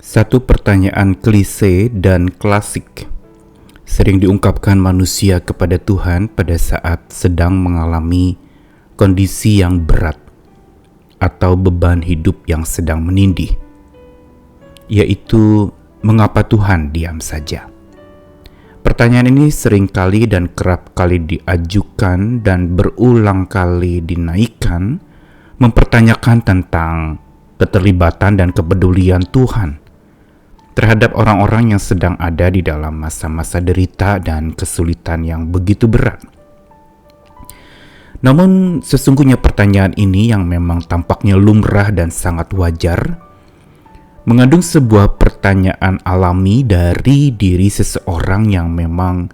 Satu pertanyaan klise dan klasik sering diungkapkan manusia kepada Tuhan pada saat sedang mengalami kondisi yang berat atau beban hidup yang sedang menindih, yaitu mengapa Tuhan diam saja? Pertanyaan ini sering kali dan kerap kali diajukan dan berulang kali dinaikkan, mempertanyakan tentang keterlibatan dan kepedulian Tuhan terhadap orang-orang yang sedang ada di dalam masa-masa derita dan kesulitan yang begitu berat. Namun sesungguhnya pertanyaan ini yang memang tampaknya lumrah dan sangat wajar, mengandung sebuah pertanyaan alami dari diri seseorang yang memang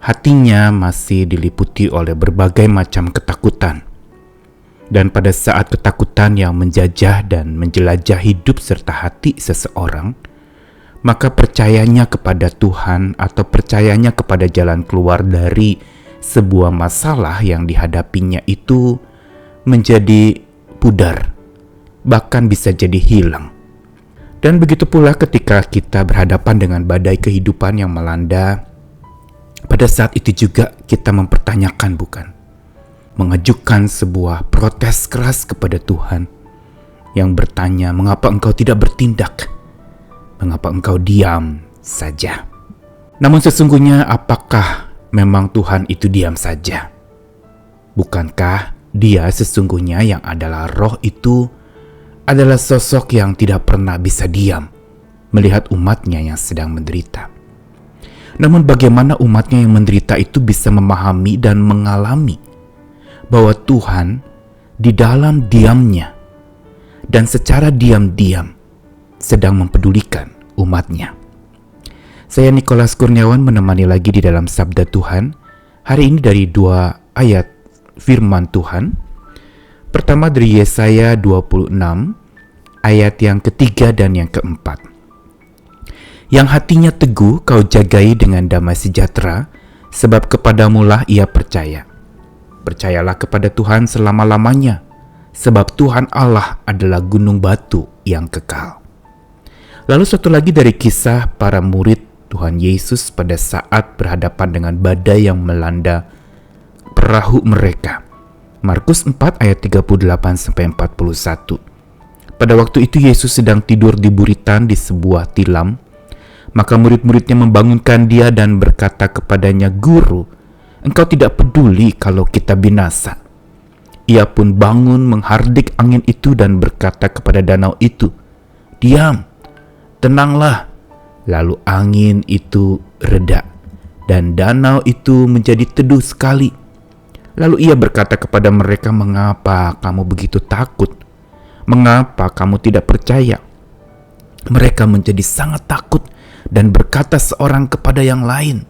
hatinya masih diliputi oleh berbagai macam ketakutan. Dan pada saat ketakutan yang menjajah dan menjelajah hidup serta hati seseorang, maka percayanya kepada Tuhan atau percayanya kepada jalan keluar dari sebuah masalah yang dihadapinya itu menjadi pudar, bahkan bisa jadi hilang. Dan begitu pula ketika kita berhadapan dengan badai kehidupan yang melanda, pada saat itu juga kita mempertanyakan, bukan? Mengajukan sebuah protes keras kepada Tuhan yang bertanya, mengapa engkau tidak bertindak? Mengapa engkau diam saja? Namun sesungguhnya apakah memang Tuhan itu diam saja? Bukankah Dia sesungguhnya yang adalah Roh itu adalah sosok yang tidak pernah bisa diam melihat umatnya yang sedang menderita? Namun bagaimana umatnya yang menderita itu bisa memahami dan mengalami bahwa Tuhan di dalam diamnya dan secara diam-diam sedang mempedulikan umatnya? Saya Nikolas Kurniawan menemani lagi di dalam Sabda Tuhan hari ini dari 2 ayat firman Tuhan. Pertama dari Yesaya 26 ayat yang ketiga dan yang keempat. Yang hatinya teguh kau jagai dengan damai sejahtera, sebab kepadamulah ia percaya. Percayalah kepada Tuhan selama-lamanya, sebab Tuhan Allah adalah gunung batu yang kekal. Lalu satu lagi dari kisah para murid Tuhan Yesus pada saat berhadapan dengan badai yang melanda perahu mereka. Markus 4 ayat 38-41. Pada waktu itu Yesus sedang tidur di buritan di sebuah tilam. Maka murid-muridnya membangunkan dia dan berkata kepadanya, "Guru, engkau tidak peduli kalau kita binasa." Ia pun bangun menghardik angin itu dan berkata kepada danau itu, "Diam, tenanglah." Lalu angin itu reda dan danau itu menjadi teduh sekali. Lalu ia berkata kepada mereka, "Mengapa kamu begitu takut? Mengapa kamu tidak percaya?" Mereka menjadi sangat takut dan berkata seorang kepada yang lain,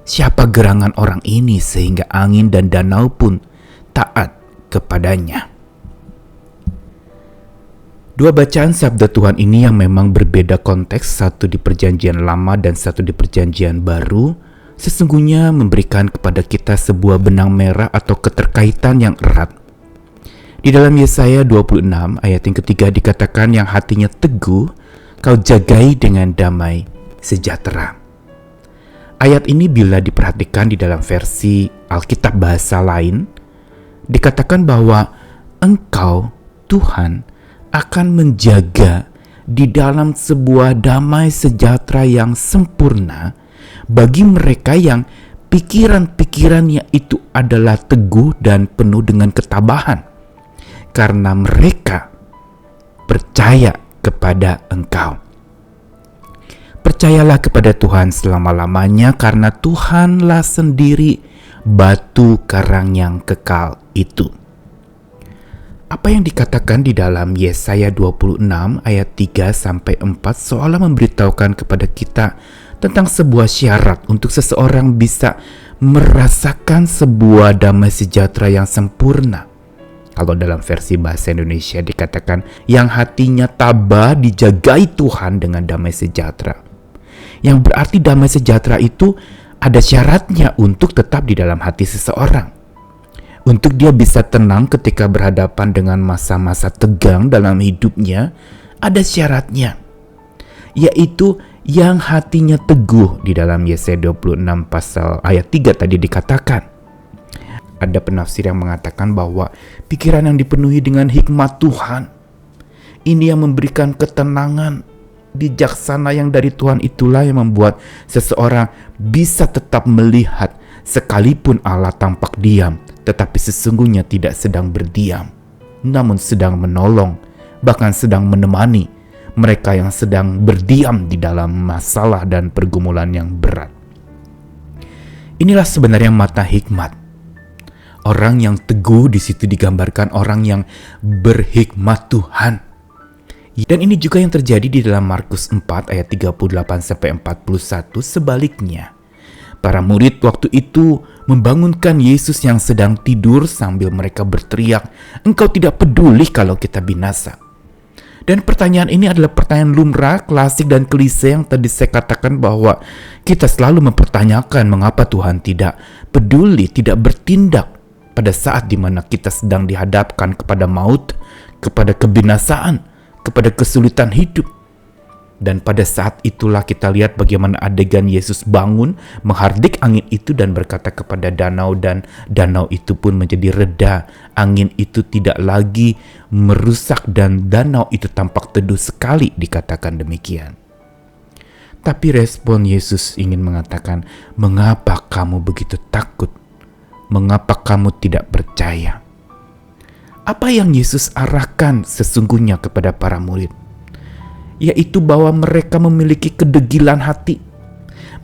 "Siapa gerangan orang ini sehingga angin dan danau pun taat kepadanya?" Dua bacaan Sabda Tuhan ini yang memang berbeda konteks, satu di Perjanjian Lama dan satu di Perjanjian Baru, sesungguhnya memberikan kepada kita sebuah benang merah atau keterkaitan yang erat. Di dalam Yesaya 26 ayat yang ketiga dikatakan, yang hatinya teguh kau jagai dengan damai sejahtera. Ayat ini bila diperhatikan di dalam versi Alkitab bahasa lain, dikatakan bahwa engkau, Tuhan, akan menjaga di dalam sebuah damai sejahtera yang sempurna bagi mereka yang pikiran-pikirannya itu adalah teguh dan penuh dengan ketabahan, karena mereka percaya kepada engkau. Percayalah kepada Tuhan selama-lamanya, karena Tuhanlah sendiri batu karang yang kekal itu. Apa yang dikatakan di dalam Yesaya 26 ayat 3-4 seolah memberitahukan kepada kita tentang sebuah syarat untuk seseorang bisa merasakan sebuah damai sejahtera yang sempurna. Kalau dalam versi bahasa Indonesia dikatakan, yang hatinya tabah dijagai Tuhan dengan damai sejahtera. Yang berarti damai sejahtera itu ada syaratnya untuk tetap di dalam hati seseorang. Untuk dia bisa tenang ketika berhadapan dengan masa-masa tegang dalam hidupnya, ada syaratnya. yaitu yang hatinya teguh. Di dalam Yesaya 26 pasal ayat 3 tadi dikatakan. Ada penafsir yang mengatakan bahwa pikiran yang dipenuhi dengan hikmat Tuhan, ini yang memberikan ketenangan, bijaksana yang dari Tuhan, itulah yang membuat seseorang bisa tetap melihat sekalipun Allah tampak diam, tetapi sesungguhnya tidak sedang berdiam, namun sedang menolong, bahkan sedang menemani mereka yang sedang berdiam di dalam masalah dan pergumulan yang berat. Inilah sebenarnya mata hikmat. Orang yang teguh di situ digambarkan orang yang berhikmat Tuhan. Dan ini juga yang terjadi di dalam Markus 4 ayat 38-41. Sebaliknya, para murid waktu itu membangunkan Yesus yang sedang tidur sambil mereka berteriak, "Engkau tidak peduli kalau kita binasa." Dan pertanyaan ini adalah pertanyaan lumrah, klasik dan klise yang tadi saya katakan bahwa kita selalu mempertanyakan mengapa Tuhan tidak peduli, tidak bertindak pada saat dimana kita sedang dihadapkan kepada maut, kepada kebinasaan, kepada kesulitan hidup. Dan pada saat itulah kita lihat bagaimana adegan Yesus bangun, menghardik angin itu dan berkata kepada danau, dan danau itu pun menjadi reda. Angin itu tidak lagi merusak dan danau itu tampak teduh sekali, dikatakan demikian. Tapi respon Yesus ingin mengatakan, "Mengapa kamu begitu takut? Mengapa kamu tidak percaya?" Apa yang Yesus arahkan sesungguhnya kepada para murid? Yaitu bahwa mereka memiliki kedegilan hati.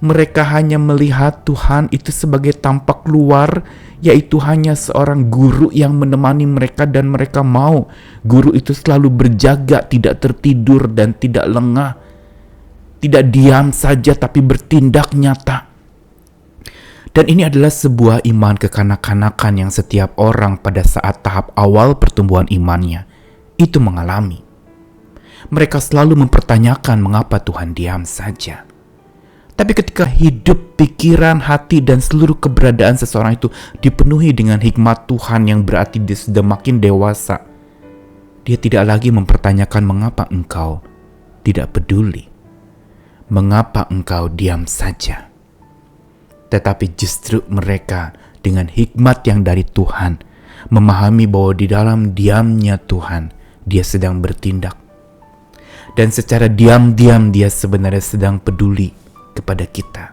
Mereka hanya melihat Tuhan itu sebagai tampak luar, yaitu hanya seorang guru yang menemani mereka, dan mereka mau guru itu selalu berjaga, tidak tertidur dan tidak lengah, tidak diam saja tapi bertindak nyata. Dan ini adalah sebuah iman kekanak-kanakan yang setiap orang pada saat tahap awal pertumbuhan imannya itu mengalami. Mereka selalu mempertanyakan mengapa Tuhan diam saja. Tapi ketika hidup, pikiran, hati, dan seluruh keberadaan seseorang itu dipenuhi dengan hikmat Tuhan yang berarti dia sudah makin dewasa, dia tidak lagi mempertanyakan mengapa engkau tidak peduli, mengapa engkau diam saja. Tetapi justru mereka dengan hikmat yang dari Tuhan memahami bahwa di dalam diamnya Tuhan, dia sedang bertindak. Dan secara diam-diam dia sebenarnya sedang peduli kepada kita.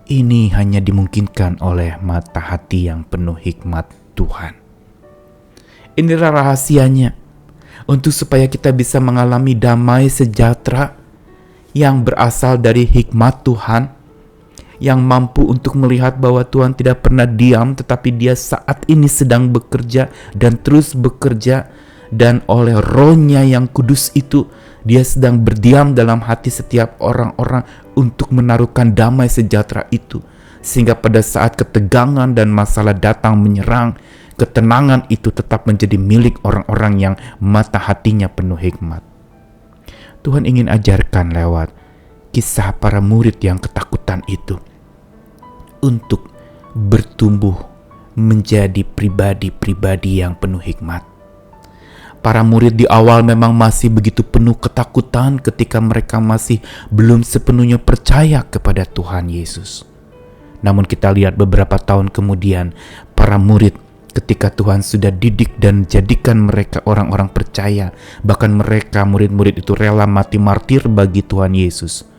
Ini hanya dimungkinkan oleh mata hati yang penuh hikmat Tuhan. Inilah rahasianya untuk supaya kita bisa mengalami damai sejahtera yang berasal dari hikmat Tuhan, yang mampu untuk melihat bahwa Tuhan tidak pernah diam, tetapi dia saat ini sedang bekerja dan terus bekerja. Dan oleh Roh-Nya yang kudus itu, dia sedang berdiam dalam hati setiap orang-orang untuk menaruhkan damai sejahtera itu. Sehingga pada saat ketegangan dan masalah datang menyerang, ketenangan itu tetap menjadi milik orang-orang yang mata hatinya penuh hikmat. Tuhan ingin ajarkan lewat kisah para murid yang ketakutan itu untuk bertumbuh menjadi pribadi-pribadi yang penuh hikmat. Para murid di awal memang masih begitu penuh ketakutan ketika mereka masih belum sepenuhnya percaya kepada Tuhan Yesus. Namun kita lihat beberapa tahun kemudian, para murid ketika Tuhan sudah didik dan jadikan mereka orang-orang percaya, bahkan mereka murid-murid itu rela mati martir bagi Tuhan Yesus.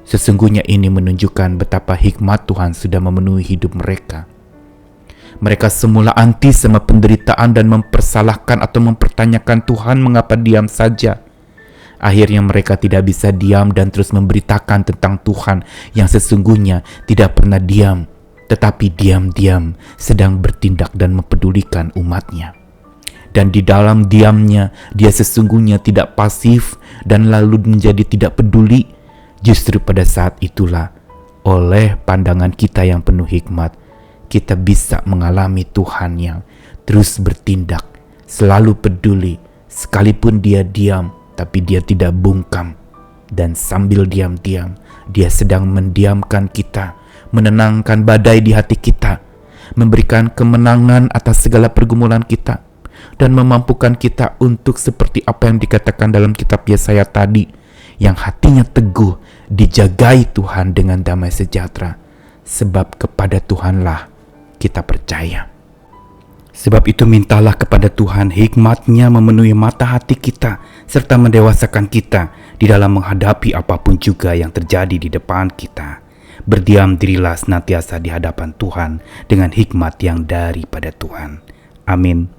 Sesungguhnya ini menunjukkan betapa hikmat Tuhan sudah memenuhi hidup mereka. Mereka semula anti sama penderitaan dan mempersalahkan atau mempertanyakan Tuhan mengapa diam saja. Akhirnya mereka tidak bisa diam dan terus memberitakan tentang Tuhan yang sesungguhnya tidak pernah diam, tetapi diam-diam sedang bertindak dan mempedulikan umatnya. Dan di dalam diamnya, dia sesungguhnya tidak pasif dan lalu menjadi tidak peduli. Justru pada saat itulah, oleh pandangan kita yang penuh hikmat, kita bisa mengalami Tuhan yang terus bertindak, selalu peduli, sekalipun dia diam, tapi dia tidak bungkam. Dan sambil diam-diam, dia sedang mendiamkan kita, menenangkan badai di hati kita, memberikan kemenangan atas segala pergumulan kita, dan memampukan kita untuk seperti apa yang dikatakan dalam kitab Yesaya tadi, yang hatinya teguh, dijagai Tuhan dengan damai sejahtera, sebab kepada Tuhanlah kita percaya. Sebab itu mintalah kepada Tuhan hikmat-Nya memenuhi mata hati kita, serta mendewasakan kita di dalam menghadapi apapun juga yang terjadi di depan kita. Berdiam dirilah senantiasa di hadapan Tuhan dengan hikmat yang daripada Tuhan. Amin.